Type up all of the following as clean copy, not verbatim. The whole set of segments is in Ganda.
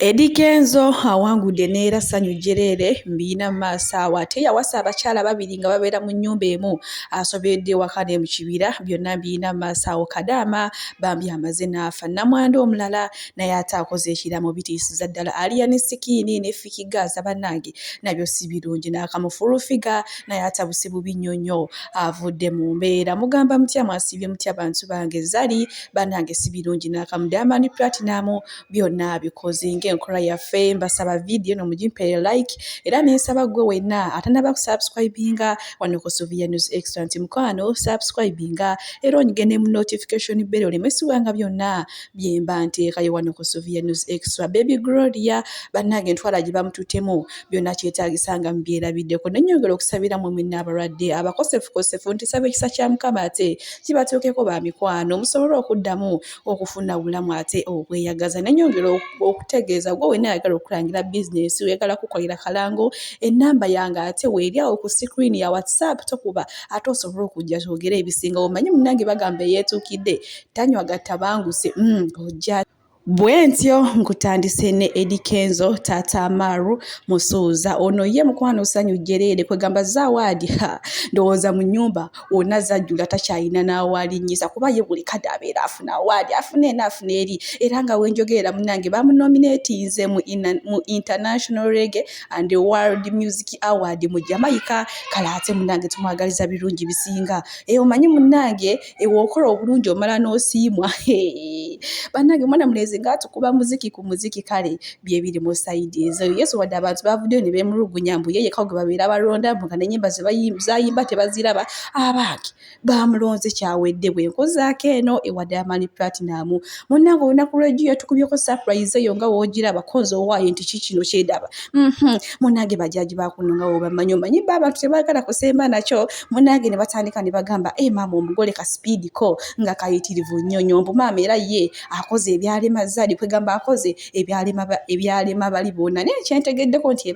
Edikenzo awangudde neera ssanyu jjerere mbiina maasawa ate yawasa abakyala babiri nga babeera mu nnyumba emu asoberedde ewaka ne mu kibira byonna mbiina maasawo Kadaama bambi amaze n'afa Namwadu omulala naye ate akoze ekiramo bitiisiza ddala aliya ne sikiini ne fikigaza bannange nabyo si birungi n'akamufulufiga naye atabuse bubi nnyo nnyo avudde mu mbeera mugamba mutya mwasibye mutya bantu bange zali bannange si birungi n'akamu Diamond Platinum byonna bikoze enkola yaffe mbasaba video no mujimpe like era nesaba gwe wenna atanaba kusubscribinga wano ku Sylvia News Extra nti mukwano subscribinga era onyigene mu notification bell olemesiwanga byonna byemba nteekayo wano ku Sylvia News Extra. Baby Gloria bannange ntwala gye bamututemu byonna kyetaagisanga mbyerabiddeko nenyongera okusabira mu minna abalwadde abakosefu nti saba ekisa kya Mukama ate kibatuukeko ba mikwano musobole okuddamu okufuna bulamu ate okweyagaza nenyongera okutegeeza gwe wenna ayagala okulangira business oyagala kukolera kalango enamba yange ate weeri awo ku screen ya WhatsApp tokuba ate osobola okujja twogere ebisinga omanyi munnange bagamba yeetuukidde tanywa gattabanguse ojja bwentyo nkutandise ne Edikenzo Tata Maru Musuuza ono ye mukwano ssanyu jjerere kwegamba Zawadi ndowooza mu nnyumba wonna zajjula takyayina n'awalinnyisa kuba ye buli kadde abeera afuna awadi afuna eno afuna eri era nga wenjogerera munnange bamunominatinze mu International Reggae and World Music Award mu Jamaica kale ate munnange tumwagaliza birungi bisinga omanyi munnange ewookola obulungi omala n'osiimwa bannange mwana mulezi ngatukuba muziki ku muziki kale bye biri mu side ezo Yesu wadde abantu bavuddeyo ne beemulugunya mbu yeye kago babeera balonda nga n'ennyimba zayimba tebaziraba abaaki bamulonze kyawedde bwe nkozaako eno ewa Diamond Platinum munnange olunaku lw'egiyo tukubyeko surprise eyo nga woogiraba koze owaayo nti kikino kyedaba munnange bajaji bakuno nga wobamanyi omanyi abantu tebaagala kusemba nakyo munnange ne batandika ne bagamba maama omugole ka speed ko nga kayitirivu nnyo nnyo mbu maama era ye akoze ebyalema zali kwegamba akoze ebyalema bali bonna naye kyentegeddeko nti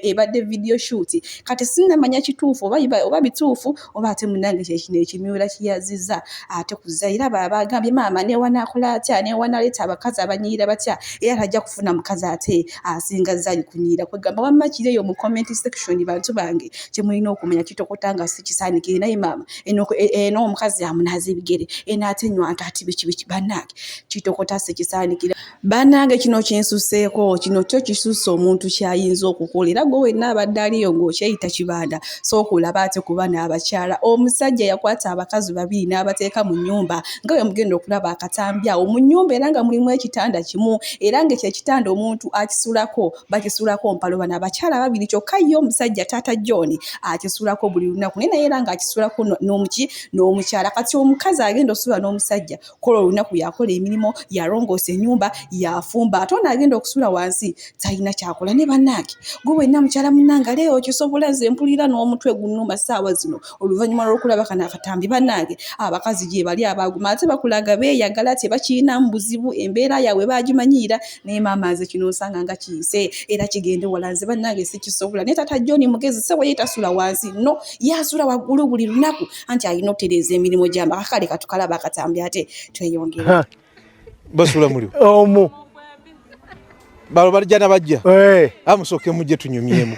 ebadde video shoot kati sinnamanya kituufu oba bituufu oba ate munnange kyekino ekimiwula kiyazizza ate kuzaira babagambye maama newanakola atya newanaleeta abakazi abanyiira batya era tajja kufuna mukazi ate asinga zali kunyiira kwegamba wamma kireyo mu comment section bantu bange kyemulina okumanya kitokotanga si kisaanikire naye maama eno omukazi amunaaza ebigere ate nywa ati biki bannange kitokota se kisaanikira bannange kino kinsuseeko kino kyo kisusa omuntu kyayinza okukola era gwe wenna abadde aliyo ng'okyeyita kibanda sookulaba ate ku baana abakyala omusajja yakwata abakazi babiri n'abateeka mu nnyumba nga we mugenda okulaba akatambi awo mu nnyumba era nga mulimu ekitanda kimu era ng'ekyekitanda omuntu akisulako bakisulako mpalo bano abakyala babiri kyokka ye omusajja taata John akisulako buli lunaku naye era nga akisulako n'omukyala kati omukazi agenda osula n'omusajja kola olunaku yakola emirimu yalongoosa ennyumba yafumba ate ono agenda okusula wansi talina kyakola ne bannange gwe wenna mukyala munnange leero okisobola nze mpulira n'omutwe gunnuma ssaawa zino oluvannyuma lw'okulaba kano akatambi bannange abakazi gye bali abaguma ate bakulaga beeyagala tebakiinamu buzibu embeera yaabwe bagimanyiira naye maama nze kino nsanga nga kiyise era kigende wala nze bannange sikisobola naye taata John mugezi sewe yetasula wansi no yasula waggulu buli lunaku anti alina otereeza emirimu gyamba kakale katukalaba akatambi ate tweyongera basula mulio omo balo balijana bajja amusoke mujje tunyumyemu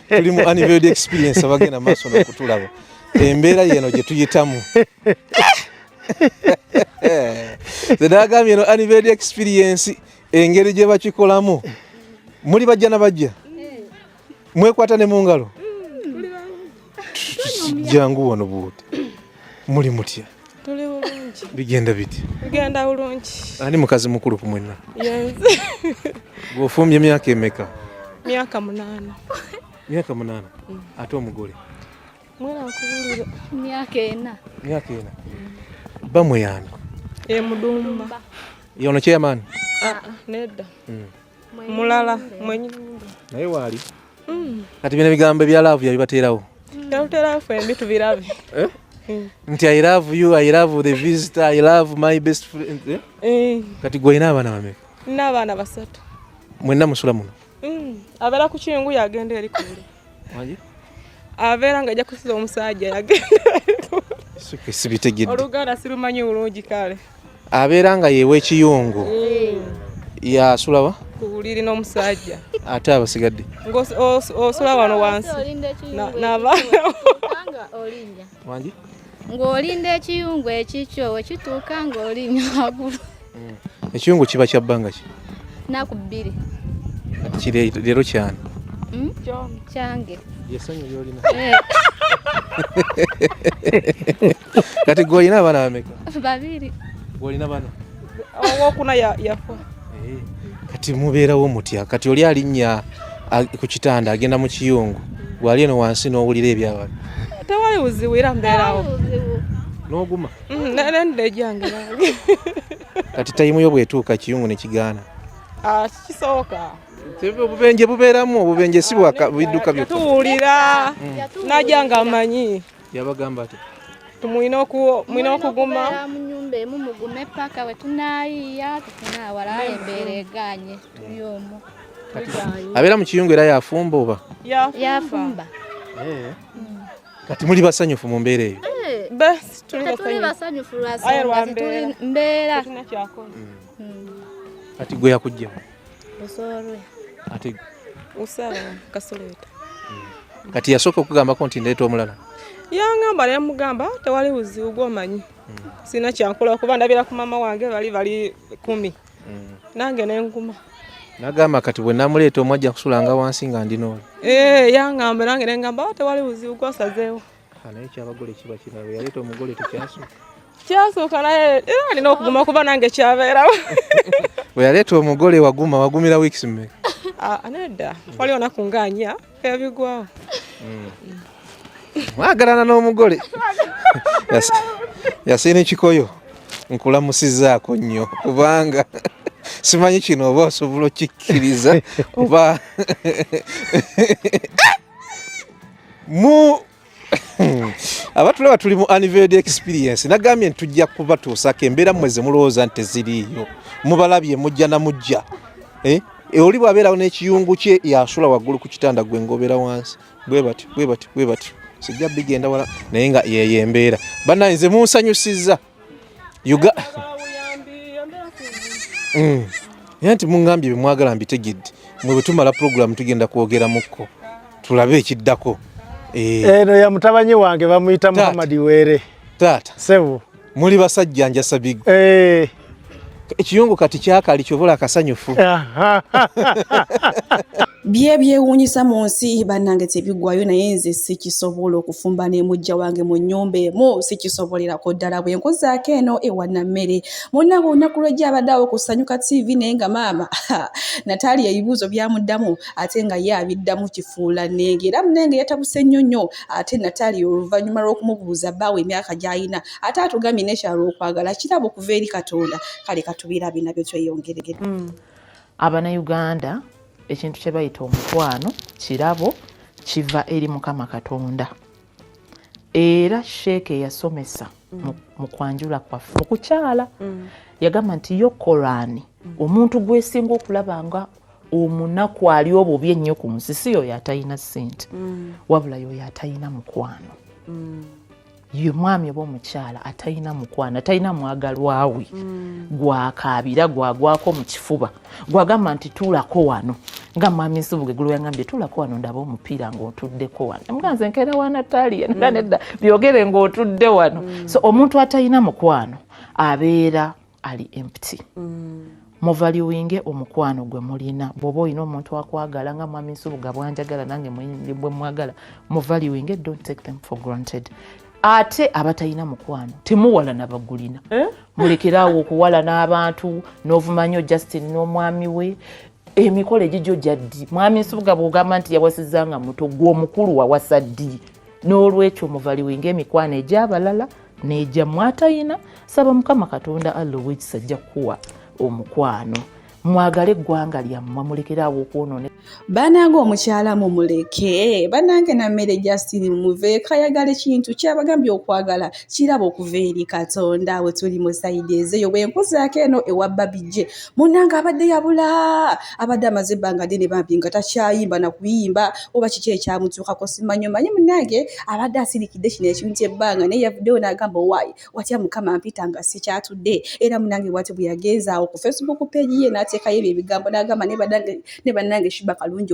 tuli mu anniversary experience abagenda maaso n'okutulaba embeera yeno gye tuyitamu zedagambye eno anniversary experience engeri gye bakikolamu muli bajjana bajja mwekwata ne mu ngalo jangu wano buuti muli mutya tuli bulungi bigenda biti bigenda bulungi ani mukazi mukulu ku mwenna yenze bw'ofumbye myaka emeka myaka 8 myaka 8 ate omugole mwana akubulira myaka 4 bamwe yani mudumba yono chairman nedda mulala mwenyi naye wali kati bino bigambo bya love yabibateerawo yalutera ffe mbitu birabe nti I love you, I love the visitor, I love my best friend kati gwe ina abaana bameka n'abaana 3 mwenna musula muno abeera ku kingu yagenda eri kule waje abeera nga ajja kusiza omusajja yagenda sibitegedde oluganda sirumanyi bulungi kale abeera nga yeewa ekiyungu yasula wa ku buliri n'omusajja ate abasigadde ng'osula wano wansi n'abaana wangi ng'olinda ekiyungu ekikyo we kituuka ng'olinya waggulu. ekiyungu kiba kya bbanga ki Nnaku 2. kiri leero kyani Kyange. yesanyu lyolina kati gwolina abaana bameka 2. gwolina bana owokuna yafa kati mubeerawo mutya kati oli alinnya ku kitanda agenda mu kiyungu gwali eno wansi n'owulira ebyabala tewali buzibu era mbeerawo n'oguma nende gyange kati tayimu yo bwetuuka kiyungu ne kigaana kisooka obubenje bubeeramu obubenje si bidduka byokka tuwulira najanga amanyi yabagamba ati tumulina okuguma mu nnyumba emu mugume paka we tunaayiya tufuna awala embeera eganye tuli omwo abeera mu kiyungu era yafumba oba yafumba. kati muli basanyufu mu mbeera eyo Tuli basanyufu lwasonga tuli mbeera. kati gwe yakugjamu Busoolwe. ate usala kasoleta kati yasooka okugambako nti ndeeta omulala yangamba nemugamba tewali buzibu gwomanyi sina kyankola kuba ndabira ku mama wange bali 10 nange nenguma nagamba kati bwe namuleeta omwajja kusulanga wansi nga ndinooli yangamba nange nengamba tewali buzibu gwosazeewo naye kyabagole kiba kirala yaleeta omugole kyasooka naye era alina okuguma kuba nange kyabeerawo bwe yaleeta omugole wagumira weeks mmeka nedda waliwo nakunganya ebigwawo mwagalana n'omugole yasiina ekikoyo nkulamusizaako nnyo kubanga simanyi kino oba osobola okikkiriza oba mu abatulaba tuli mu anniversary experience nagambye ntujja kubatuusako embeera mweze mulowooza nti teziriiyo mubalabye mujja na mujja oli bw'abeerawo n'ekiyungu kye yasula waggulu ku kitanda gwe ngobera wansi bwe batyo sijja bigenda wala naye nga yeyo embeera bannanze munsanyusizza era nti mungambye bemwagala mbitegedde mwe bwe tumala puroguramu tugenda kwogeramuko tulabe ekiddako eno ya mutabanyi wange bamuyita Muhammadi Were taata sebo muli basajja njasa bigo ekiyungu kati kyakali kyobola akasanyufu byewuunyisa mu nsi bannange tebigwayo naye nze sikisobola okufumba n'emujja wange mu nnyumba emu sikisobolerako ddala bwe nkozaako eno ewana mmere munnange olunaku lwejja abadde awo ku Sanyuka TV naye nga maama Natalia ebibuuzo byamuddamu ate nga ye abiddamu kifuula nnenge era munenge yatabuse nnyo nnyo ate Natalia oluvannyuma lw'okumubuuza bbaawe emyaka gy'ayina ate atugambye n'ekyalo okwagala kirabo okuva eri Katonda kale katubirabe nabyo tweyongeregere. Abanayuganda ekintu kye bayita omukwano kirabo kiva eri Mukama Katonda era sheeke yasomesa mu kwanjula kwaffe okukyala yagamba nti yo Korani omuntu gwesinga okulaba nga omunaku ali obubi ennyo ku nsi si oyo atalina ssente wabula yoyo atalina mukwano ye mwami oba omukyala atalina mukwano atalina mwagalwawe gwakaabira gwagwako mu kifuba gwagamba nti tuulako wano nga mwami Nsubuge Gulu yangambye tuulako wano ndaba omupiira ng'otuddeko wano muganze nkeera wa Natalia nedda byogere ng'otudde wano so omuntu atalina mukwano abeera ali empty muvaluinge omukwano gwe mulina bw'oba olina omuntu akwagala nga mwami Nsubuga bwanjagala nange bwe mwagala muvaluinge, don't take them for granted. Ate abatalina mukwano temuwala nabagulina mulekerawo okuwala n'abantu n'ovumanyo Justin n'omwami we emikolo egijjo gyaddi mwami Nsubuga bw'ogamba nti yawasizanga muto gw'omukulu wawasa ddi n'olwekyo muvaluinge emikwano egy'abalala n'egya mwatayina saba Mukama Katonda Allah w'ekisa ajja kuwa omukwano mwagale eggwanga lyammwe mulekerawo okwonoona banange omukyala mumuleke banange nammere Justin muveeko ayagala ekintu kyabagambye okwagala kiraba okuva eri Katonda we tuli mu sayidi ezeyo bwe nkozaako eno ewa babije munnange abadde yabula abadde amaze ebbanga ddene bambi nga takyayimba na kuyimba oba kiki ekyamutuukako simanyi omanyi munnange abadde asirikidde kino ekintu ebbanga naye yavuddeyo n'agamba owaayi watya Mukama mpita nga sikyatudde era munnange bw'ati bwe yagezaawo ku Facebook page ye n'ate n'ateekayo ebyo ebigambo n'agamba ne bannange Shiba Kalungi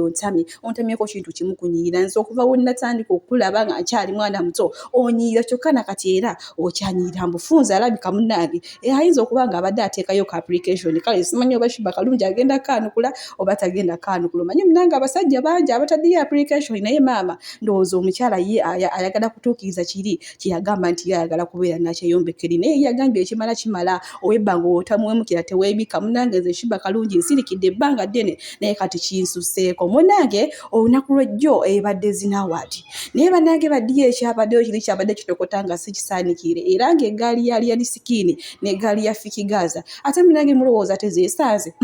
ontamyeko kintu kimu kunyiira nze okuva we natandika okulaba nga nkyali mwana muto onyiira kyokka nakati era okyanyiira mbufunza alabika munnange ayinza okuba nga abadde ateekayo ka application kale simanyi oba Shiba Kalungi agenda kaanukula oba tagenda kaanukula omanyi munnange abasajja bangi abataddeyo application naye maama ndowooza omukyala ye ayagala kutuukiriza kiri kyeyagamba nti ye ayagala kubeera nakyeyombekeri naye yagambye ekimala kimala ow'ebbanga otamuwemukira teweebika munnange nze Shiba Kalungi nsirikidde ebbanga ddene naye kati kinsuseeko munnange olunaku lw'ejjo ebadde zinawaadi naye bannange baddiyo ekyabaddeyo kiri kyabadde kitokota nga si kisaanikire era ng'eggaali ya Liani Sikini n'eggaali ya Fikigaza ate munnange mulowooza tezeesanze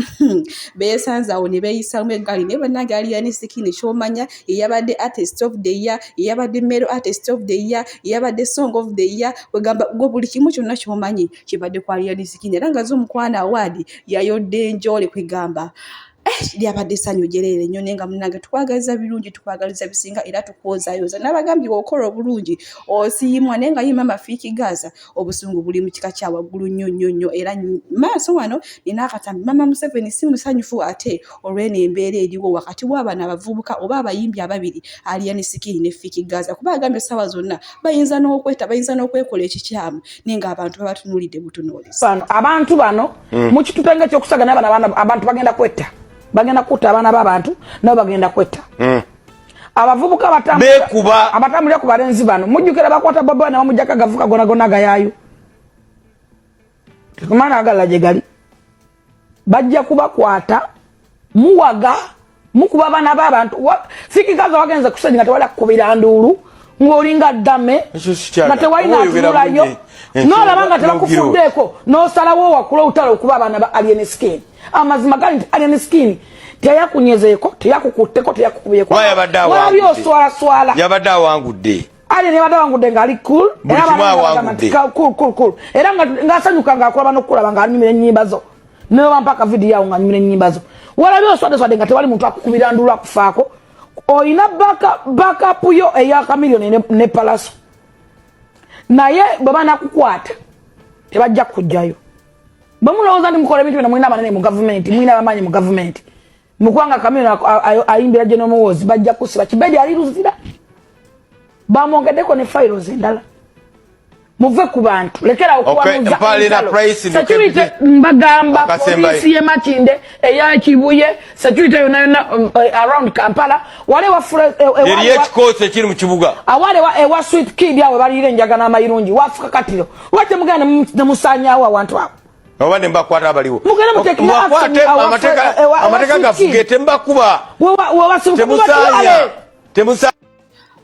beesanze awo ne beeyisamu eggaali naye bannange ya Liani Sikini ky'omanya yeyabadde artist of the year yeyabadde male artist of the year yeyabadde song of the year wegamba gwe buli kimu kyonna ky'omanyi kibadde kwa Liani Sikini era nga z'omukwana awaadi yayodde njole kwegamba lyabadde essanyu gyereere nnyo naye nga munnange tukwagaliza birungi tukwagaliza bisinga era tukwozaayoza n'abagambye okola obulungi osiimwa naye nga yima mafiiki Gaza obusungu buli mu kika kya waggulu nnyo era maaso wano nina akatambi Mama Museveni si musanyufu ate olw'eno embeera eriwo wakati w'abaana abavubuka oba abayimbi ababiri Liani Sikini ne Fiiki Gaza kuba agambye essaawa zonna bayinza n'okwekola ekikyamu naye ng'abantu babatunuulidde butunuulizi abantu bano mukitutenga ekyokusagana abantu bagenda kwetta bagenda kutta abaana b'abantu nabo bagenda kwetta abavubuka abatambulira ku balenzi bano mujjukira bakwata baba nabamujjako agavuka gona gayaayo tekumana agala gye gali bajja kubakwata muwaga mukuba abaana b'abantu Fiiki Gaza wagenze kusenyi nga tewali akukubira nduulu ng'olinga ddame nga tewalina atululayo n'olaba nga tebakufuddeeko n'osalawo wakula olutalo okuba abaana ba Liani Sikini amazima gali nti Liani Sikini teyakunyezeeko teyakukutteko teyakukubyeeko walabi oswalaswala yabadde awangudde ali ne badawangudde ng'ali cool era ng'asanyuka ng'akulaba n'okulaba ng'anyumira ennyimba zo n'oba mpaka vidiyo awo ng'anyumira ennyimba zo walabi oswadeswadde nga tewali muntu akukubira ndulu akufaako oyina backup yo eya kamiliyoni ne palaso naye bwe banakukwata tebajja kujjayo bwe mulowooza nti mukola ebintu bino mulina abanene mu gavumenti mulina abamanyi mu gavumenti mukwanga kamiliyoni ayimbira gye n'omuwoozi bajja kusiba kibedi aliruzira bamwongeddeko ne fayirozi endala muve ku bantu lekera okuwanuza security mbagamba polisi ye Makinde eya Kibuye security yonna around Kampala wale wafula eriye kikoze kiri mu kibuga awale ewa sweet kid awe balire enjaga n'amayirungi wafuka katiro lwate mugana ne musanyawo abantu abo obane mbakwata abaliwo mugana mutekina amateka gafugete mbakuba temusanya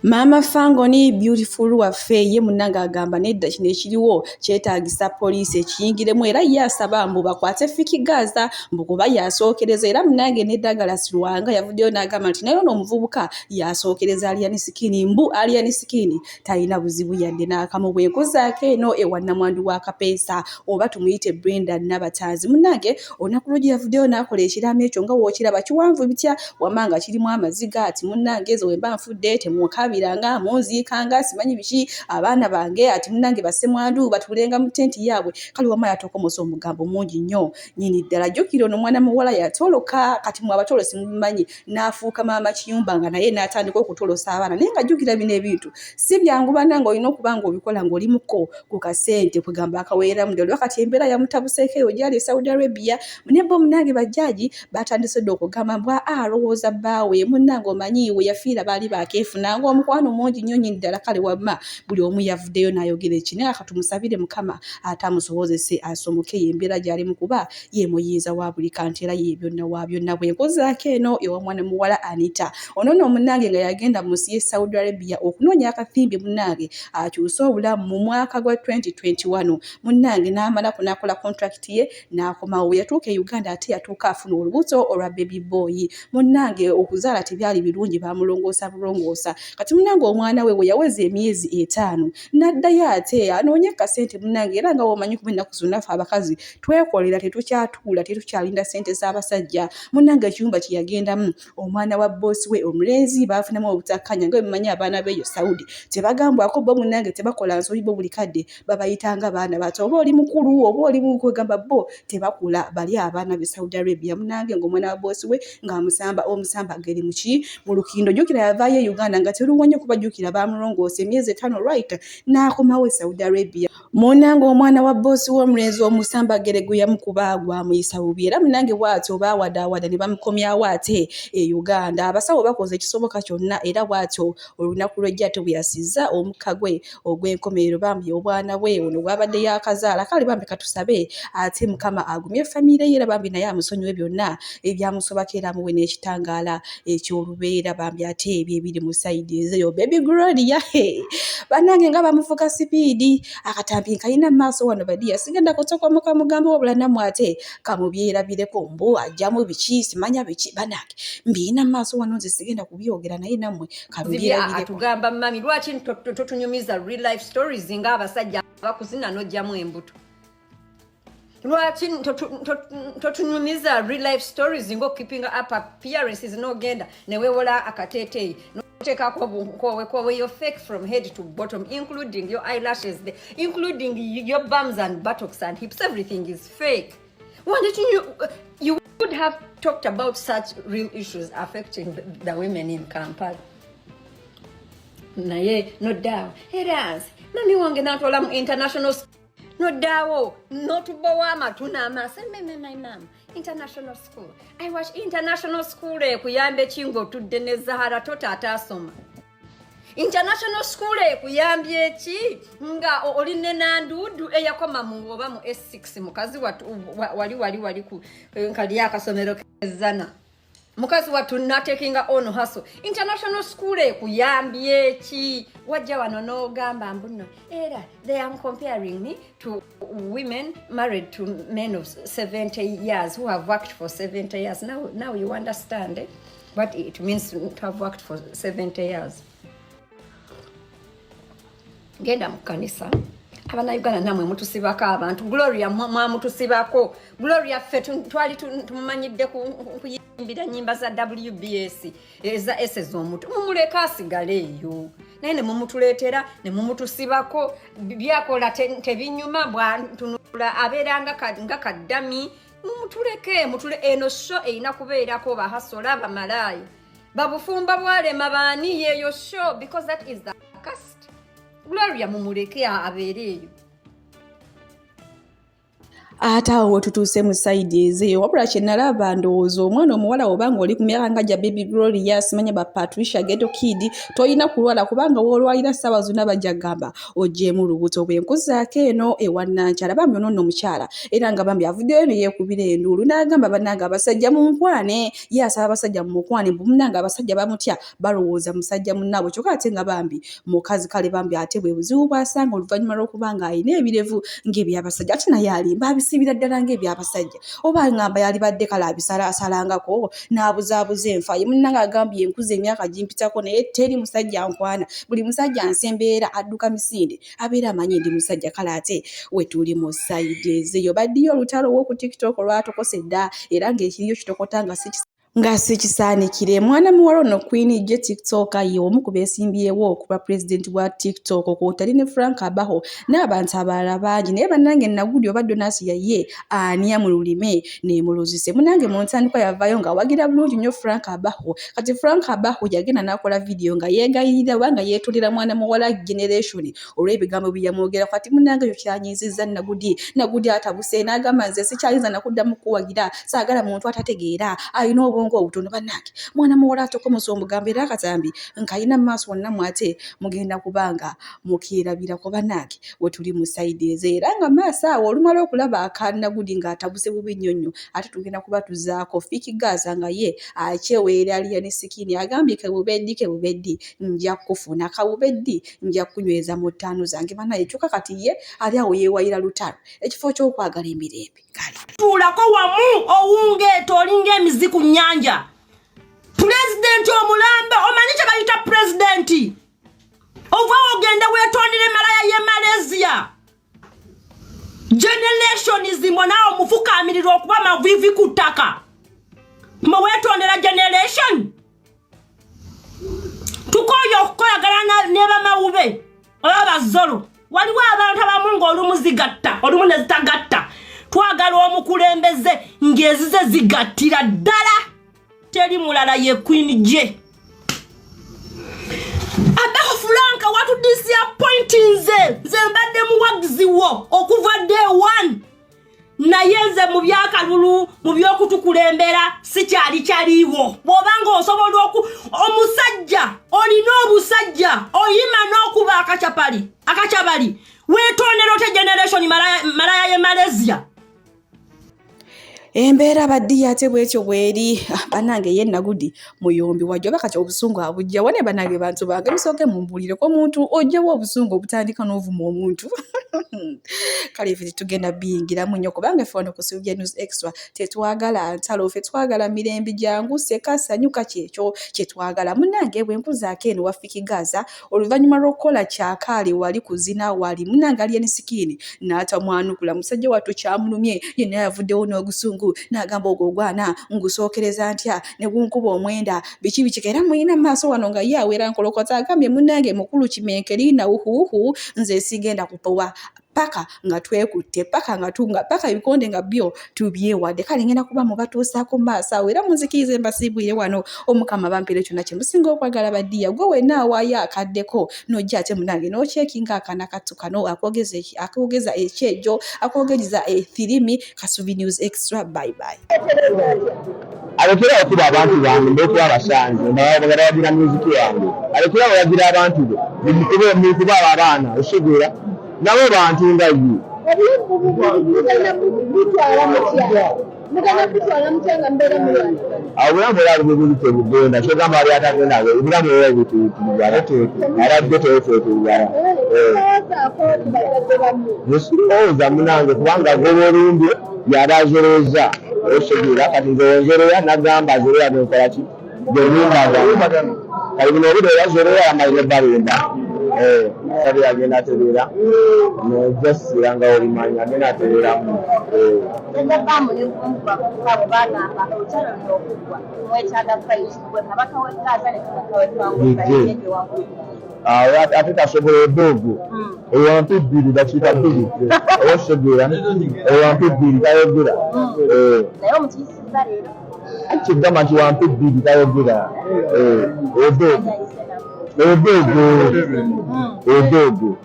Mama Fangoni beautiful waffe ye munnanga agamba nedda kino ekiriwo kyetaagisa poliisi ekiyingiremu era yasaba mbu bakwate Fiiki Gaza mbu kuba yasookereza era munnange neddagala Sirwanga yavuddeyo n'agamba nti naye ono omuvubuka yasookereza Liani Sikini mbu Liani Sikini talina buzibu yadde n'akamu bwenkozaako eno ewa Namwadu wa Kapeesa oba tumuyite Brenda Nabatanzi munnange olunaku lw'egyo yavuddeyo n'akola ekiraamo ekyo nga wookiraba kiwanvu bitya wamanga kirimu amaziga ati munnange ezo wemba nfudde temukabi biranga munziikanga simanyi biki abaana bange ati munnange Namwadu batulenga mu tenti yaabwe kali wama yatokomosa omugambo mungi nnyo nyini ddala jjukira ono mwana muwala yatoloka kati mu abatolo simumanyi n'afuuka maama Kiyumba nga naye n'atandika okutolosa abaana naye nga jjukira bino ebintu si byangu bannange olina okuba nga obikola ng'olimuko ku kasente kwegamba akaweeramu ddala wakati embeera yamutabuseeko eyo gyali e Saudi Arabia ne bo munnange bajjaaji batandise dde okugamba mbwa alowooza bbaawe munnange omanyi we yafiira baali bakeefunanga omukwano mungi nnyo nyini ddala kale wamma buli omu yavuddeyo n'ayogera eki naye akatumusabire Mukama atamusobozese asomoke embeera gy'alimu kuba ye muyiiza wa buli kantu era ye byonna wa byonna bwenkozaako eno ewa mwana muwala Anita ono nno munnange nga yagenda mu nsi y'e Saudi Arabia okunoonya akathimbi munnange akyuse obulamu mu mwaka gwa 2021 munnange n'amalaku n'akola contract ye n'akomawo yatuuka e Uganda ate yatuuka afuna olubuto olwa baby boy munnange okuzaala tebyali birungi bamulongoosa bulongoosa kati munange omwana we yaweza emyezi 5 n'addayo ate anoonye kasente munange era nga womanyi kuba ennaku zonna ffe abakazi twekolera tetukyatuula tetukyalinda sente z'abasajja munange ekiyumba kye yagendamu omwana wa bosi we omulenzi baafunamu obutakkanya nga bwemumanyi abaana b'eyo Saudi tebagambwako bo munange tebakola nsobi bo buli kadde babayitanga baana bato oba oli mukulu oba oli mukwegamba bo tebakula bali abaana b'e Saudi Arabia munange ng'omwana wa bosi we omusamba geri muki mu lukindo jjukira yavaayo e Uganda nga teruwonye kubajjukira bamulongoose emyezi 5 right n'akomawo e Saudi Arabia munange omwana wa bosi w'omulenzi omusamba gere gwe yamukuba amuyisa bubi era munange bw'atyo baawadaawada ne bamukomyawo ate e Uganda abasawo bakoze ekisoboka kyonna era bw'atyo olunaku lw'ejja ate bwe yasizza omukka gwe ogw'enkomerero bambi obwana bwe ono bwabadde yakazaala kale bambi katusabe ate mukama agumye famire ye era bambi naye amusonyiwe byonna ebyamusobako era amuwe n'ekitangaala eky'olubeera bambi ate ebyo ebiri mu sayidi ezeyo baby Gloria banange nga bamuvuga sipiidi akatambi kayina maaso wano badiya sigenda kutokomoka mugambo wabula namwe ate kamubyerabireko mbu ajjamu biki simanya biki banange mbiina maaso wano nze sigenda kubyogera naye namwe kamubyerabireko atugamba mami lwaki totunyumiza real life stories nga abasajja bakuzina n'ojjamu embuto lwaki totunyumiza real life stories ngo keeping up appearances n'ogenda ne weewola akateeteeyi n'oteekako bunkowe your fake from head to bottom including your eyelashes including your bums and buttocks and hips everything is fake. Why didn't you would have talked about such real issues affecting the women in Kampala. Naye no dawo eras mami wange natwala mu international no dawo notubowa amatuna amasa my mom international school I watch international school ekuyambe kingo tudde ne Zahara tota atasoma international school ekuyambye ki nga oline nandudu eyakoma mu oba mu S6 mukazi wali ku kali akasomero kezana mukazi watu natekinga ono hustle international school ekuyambye ki wajja wano no gamba mbuno era they are comparing me to women married to men of 70 years who have worked for 70 years now you understand what it means to have worked for 70 years. Genda mu kanisa abana Uganda namwe mutusibako abantu Gloria mutusibako Gloria ffe twali tumumanyidde kuyimbira nyimba za WBS eza SS omuntu mumuleka asigale eyo naye ne mumutuleetera ne mumutusibako byakola tebinyuma bwantunula abeeranga nga kaddami mutule eno show eyina kubeerako bahasola bamalayi babufumba bwalema baani yeyo show because that is the cast. Gloria mumuleke abeereyo Ata wetutuuse mu side ezeyo wabula kye nalaba ndowooza omwana omuwala obanga oli ku myaka nga gya baby Gloria simanya ba Patricia Ghetto Kid toyina kulwala kubanga woolwalira ssaawa zonna bajja gamba ogyemu lubuto bwenkuzaako eno ewannankyala bambi ono nno omukyala era nga bambi avuddeyo ne yeekubira enduulu n'agamba bannange abasajja mu nkwane ye asaba abasajja mu mukwane mbu munnange abasajja bamutya balowooza musajja munnaabwe kyokka ate nga bambi mukazi kale bambi ate bwe buzibu bw'asanga oluvannyuma lw'okubanga alina ebirevu ng'ebyabasajja ate naye alimba sibira ddala ng'ebyabasajja oba ngamba yali badde kala abisalasalangako n'abuzaabuza enfa ye munnange agambye enkuza emyaka gimpitako naye teri musajja nkwana buli musajja nsembeera adduka misinde abeera amanyi ndi musajja kale ate we tuli mu sayidi ezeyo baddiyo olutalo w'oku TikTok olwatokose dda era ng'ekiriyo kitokota nga sikisaanikire mwana muwala ono Queen je TikTok ye omu ku beesimbyewo okuba president wa TikTok okwotaline ne Frank Abaho n'abantu abalala bangi naye bannange Nagudi oba Donasi yaye aniya mu lulime n'emuluzise munnange mu ntandikwa yavaayo nga awagira bulungi nnyo Frank Abaho kati Frank Abaho yagenda n'akola video nga yeegayirira oba nga yeetulira mwana muwala generation olw'ebigambo bye yamwogera kati munnange ekyo kyanyiizizza Nagudi atabuse n'agamba nze sikyayinza nakuddamu kuwagira saagala muntu atategeera ayina obwongo obutono bannange mwana muwala atokomosa omugambo era akatambi nkayina maaso wonna mwate mugenda kubanga mukiirabirako bannange we tuli mu sayidi eze era nga maaso awo olumala okulaba akanagudi ng'atabuse bubi nnyonnyo ate tugenda kubatuzaako fiki gaza nga ye akyeweera aliya ne sikini agambye kebubeddi nja kufuna kabubeddi nja kunyweza mu ttaano zange bannaye kyokka kati ye ali awo yeewayira lutalo ekifo ky'okwagala emirembe kale tuulako wamu owungeeta olinga emizi ku nnyanja President omulambe omanyi kye bayita president ova ogenda weetondere malaya ye Malaysia generationism naawe mufukaamirirwa okuba mavivi ku ttaka mwe weetondera generation tukoye okukolagana ne bamawube oba bazzolo waliwo abantu abamu ng'olumu zigatta olumu ne zitagatta twagala omukulembeze ng'ezize zigattira ddala teri mulala ye Queen J. Abaho Franka watu disappointing nze mbadde muwagizi wo okuva day one nayenze mu byakalulu mu byokutukulembera sikyali kyaliwo bw'obanga osobola omusajja olina obusajja oyima n'okuba akacabali weetondera ote generation malaya ye Malaysia. Embeera baddi ate bwekyo bweri banange ye Nagudi muyombi wajja bakati obusungu abujja wane banange bantu bange musooke mumbulire ko muntu ojjawo obusungu obutandika n'ovuma omuntu kale ife tugenda biyingira munyo kubanga fono ku Sylvia News Extra tetwagala ntalo fe twagala mirembe jangu sekasanyuka kyekyo kyetwagala munange bwe nkuzaako eno wafiki Gaza oluvannyuma lw'okukola kyakaali wali kuzina wali munange ali enisikini n'ata mwanukula musajja wattu kyamulumye yenna yavuddewo n'ogusungu n'agamba ogwogwana ngusookereza ntya ne gunkuba omwenda biki bikera muyina maaso wano nga ye awera nkolokota agambye munange mukulu kimenkeri na uhuhu nze sigenda kupowa paka nga twekutte paka nga tunga paka ibikonde nga byo tubyewadde kale ngenda kuba mubatuusaako maaso era muzikirize mbasiibwire wano omukama bampire kyonna kye musinga okwagala baddiya gwe wenna awaayo akaddeko n'ojja ate munange n'okyekinga akana kattu kano akogeza ekyejo akogeza ethirimi Kasubi News Extra bye bye. Alekera okuba abantu bange ndekuba abasanze nabaagala bagira muziki yange alekera bagira abantu be bimukube abaana oshegera nabo bantu nga ye abulamu era alimu tebugenda kyogamba ali atagenda obulamu era bituyitiriza aradde teweteetiriza oza munange kubanga gobolumbi yaba azolooza oshegera kati nzolonzereya nagamba azoleya nenkola ki genimbaga kali bino obude yazoleya amalire balimba sabi agenda atereera nojasira nga olimanya agenda atereeramu ate tasobola edogo ewampa ebbiri dakiika bbiri oshegera ewampa ebbiri tayogera kigamba nti wampa ebbiri tayogera edogo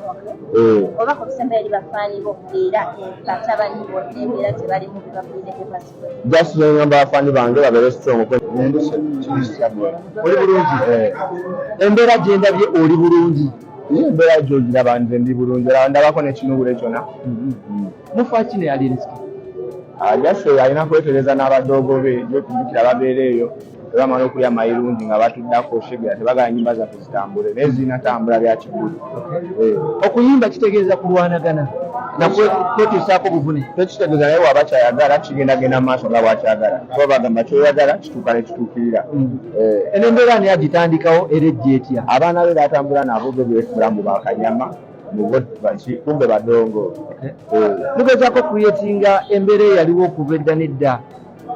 oba ku bisembe eri bafaani bo era batabani bo embeera gye balimu bibaviireko ebasibe just ngamba abafaani bange babeere strong oli bulungi embeera gye ndabye oli bulungi embeera gy'ogiraba nze ndi bulungi ndabako nekinubule kyona mufa kino yali risiki jase alina kwetereza n'abadoogo be gyokujjukira babeera eyo tebamala okulya mayirungi nga batuddako oshegera tebagala nyimba zaffe zitambule naye zinatambula bya kigulu okuyimba kitegeeza kulwanagana nakwetuusaako buvune tekitegeeza naye waba kyayagala kigendagenda maaso nga bwakyagala kuba bagamba kyoyagala kituuka ne kituukirira eno embeera ani agitandikawo era ejja etya abaana be batambula nabo bebulamu bakanyama kumbe badongo mugezaako kuyetinga embeera eyaliwo okuva edda nedda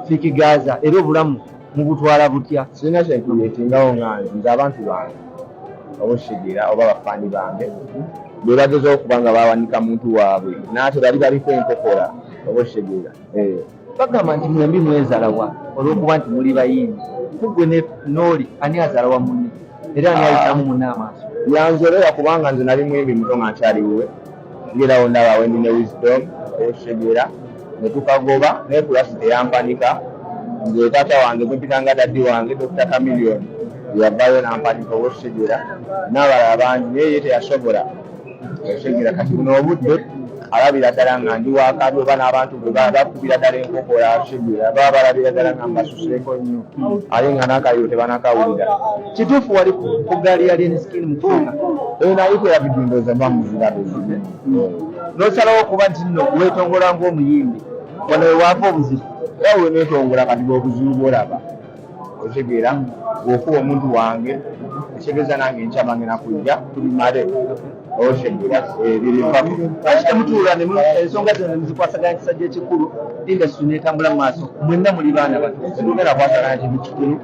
Fiki Gaza era obulamu mubutwala butya sirina kyenkuyetingawo nga nze abantu bange obushigera oba bafaani bange bwe bageza okuba nga bawanika muntu waabwe naate bali baliko enkokola obushigera bagamba nti mwembi mwezalawa olw'okuba nti muli bayimbi kugwe ne nooli ani azalawa munne era ani ayitamu munne amaaso yanzolera kubanga nze nali mwembi muto nga nkyaliwe ngerawo ndaba we nine wisdom obushigera ne tukagoba naye kulasi teyampanika nze taata wange gwempitanga daddi wange Dr. Chameleon yavaayo nampanika obushegera n'abalala bangi naye ye teyasobola oshegera kati buno obudde alabira ddala nga ndi wakabi oba n'abantu bwe bakubira ddala enkokola oshegera baba balabira ddala nga mbasusuleko nnyo ate nga n'akaliro tebanakawulira kituufu wali ku gaali yali enisikini mu kifuka naye kweyabidindoza mba muzirabe n'osalawo okuba nti nno weetongola ng'omuyimbi wano wewaava obuzibu era weneetongola kati bw'obuzibu bw'olaba otegeera okuwa omuntu wange ekitegeeza nange nkyabange nakujja tubimale otegeera birivako lwaki temutuula ensonga zino nezikwasaganya kisajja ekikulu indasitule netambula mu maaso mwenna muli baana bato tugenda kwasaganya kintu kikulu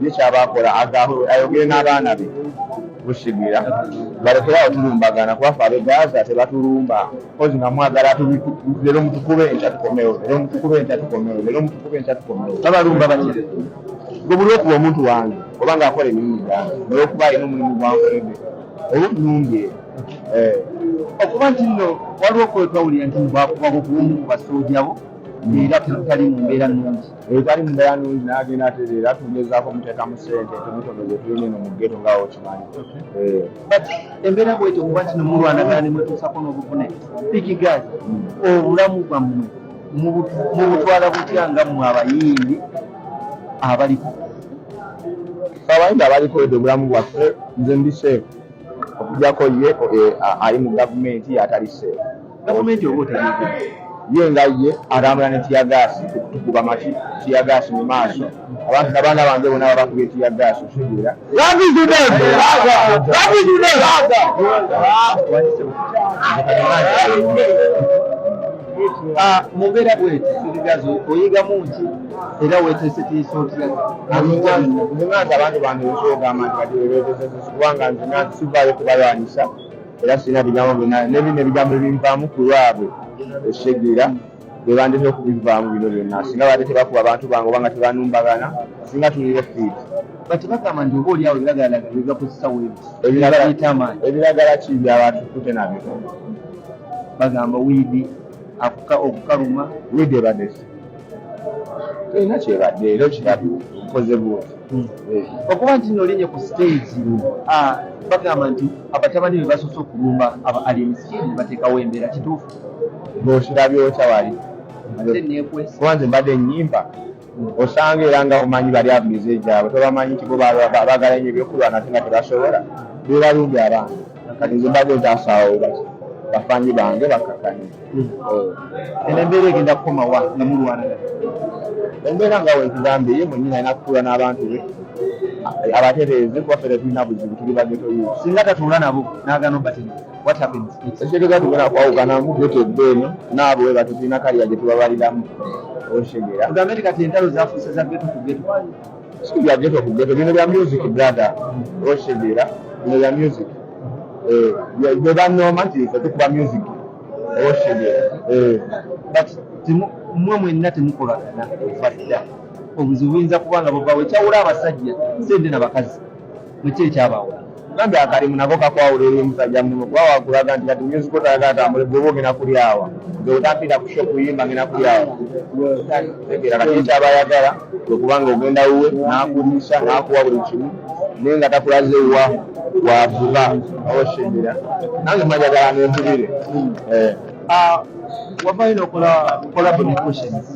nekyabakola ayogere n'abaana be busigira balekerawo tulumbagana kubafe abegaza tebatulumba kozi nga mwagala lero mutukube enkyatukomewo lero mutukube enkyatukomewo lero mutukube enkyatukomewo babalumba batya gwe buli okuba omuntu wange oba ngaakola emirimu gange naye okuba alina omulimu gwankolede olunumbye okuba nti nno waliwo kwetwawulira nti bakubako kumu ku basoojabo era tali mu mbeera nnungi tali mu mbeera nnungi nagenda atereera tugezaako muteekamu sente tonotono zetulina eno mu geto ngaawo kimanyi embeera bwetyo kuba nti nomulwanagana nemwetuusako n'obuvune pikigazi obulamu bwammwe mubutwala butya nga mmwe abayimbi abaliko abayimbi abaliko edde obulamu bwaffe nze ndi seefu okujjako ye ali mu gavumenti atali seefu gavumenti oba otaliiko ye nga ye atambula ne tiyagaasi tukuba maki tiyagaasi mu maaso abantu n'abaana bange bonna babakubye tiyagaasi otegeera mumbeera bweti sirigazo oyigamu nti era weteeseteesa otya nze abantu bange nsogamba nti bateesetese kubanga nze nga sivaayo kubalwanyisa era sirina bigambo byonna nebino ebigambo ebinvaamu ku lwabwe esegera bebandete okubivaamu bino byonna singa badde tebakuba abantu bange obanga tebanumbagana singa tulire fiiti bati bagamba nti oba oliawo ebiragalalagala bigakozesa webi ebiragala ki byabatukute nabyo bagamba wiidi okukaluma wiidi ebadesi tolina kyebadde era okirabye okoze bwoti okuba nti nolinye ku stage bagamba nti abatabani be basoose okulumba ali emisikini bateekawo embeera kituufu ng'okirabye okyawali kuba nze mbadde ennyimba osanga era nga omanyi bali avuliza egyabwe tobamanyi nti bo bagala nnyo ebyokulwana ate nga tebasobola bebalumbye abaana kati nze mbadde ntaasaawo bafanyi bange bakakanye eno embeera egenda kukomawa nga mulwanagana embeera nga wenkugambye ye mwennyini alina kutuula n'abantu be abatereeze kubafe tetulina buzibu tuli bagetoyo singa tatuula nabo n'agano batini what happens ekitegeeza tugenda kwawukanamu geto ebbeeno naabo we batutulina kaliya gye tubabaliramu oshegera ugambe nti kati entalo zafuuse za geto ku geto si bya geto ku geto bino bya music brother oshegera bino bya music bwe banooma nti ife tukuba music oshegera but mmwe mwenna temukolagana fadda obuzibu buyinza kubanga buvawo ekyawula abasajja sente n'abakazi mwekyo ekyabawula gambe akalimu nako kakwawula eri omusajja muno kuba wakulaga nti kati music otalaga atambule bwoba ogenda kuli awa nze otampita ku shopu yimba ngenda kuli awa tegera kati ekyabayagala kwekubanga ogenda wuwe n'akuliisa n'akuwa buli kimu naye nga takulaze wa wavuga oshegera nange majagala nempulire wavayo nokola bonections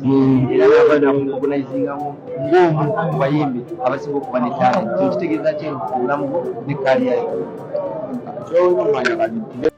era navayo organizingamu ng'omu ku bayimbi abasinga okuba ne talent kyo kitegeeza kye obulamu ne kaliyayo kyolina omanya kati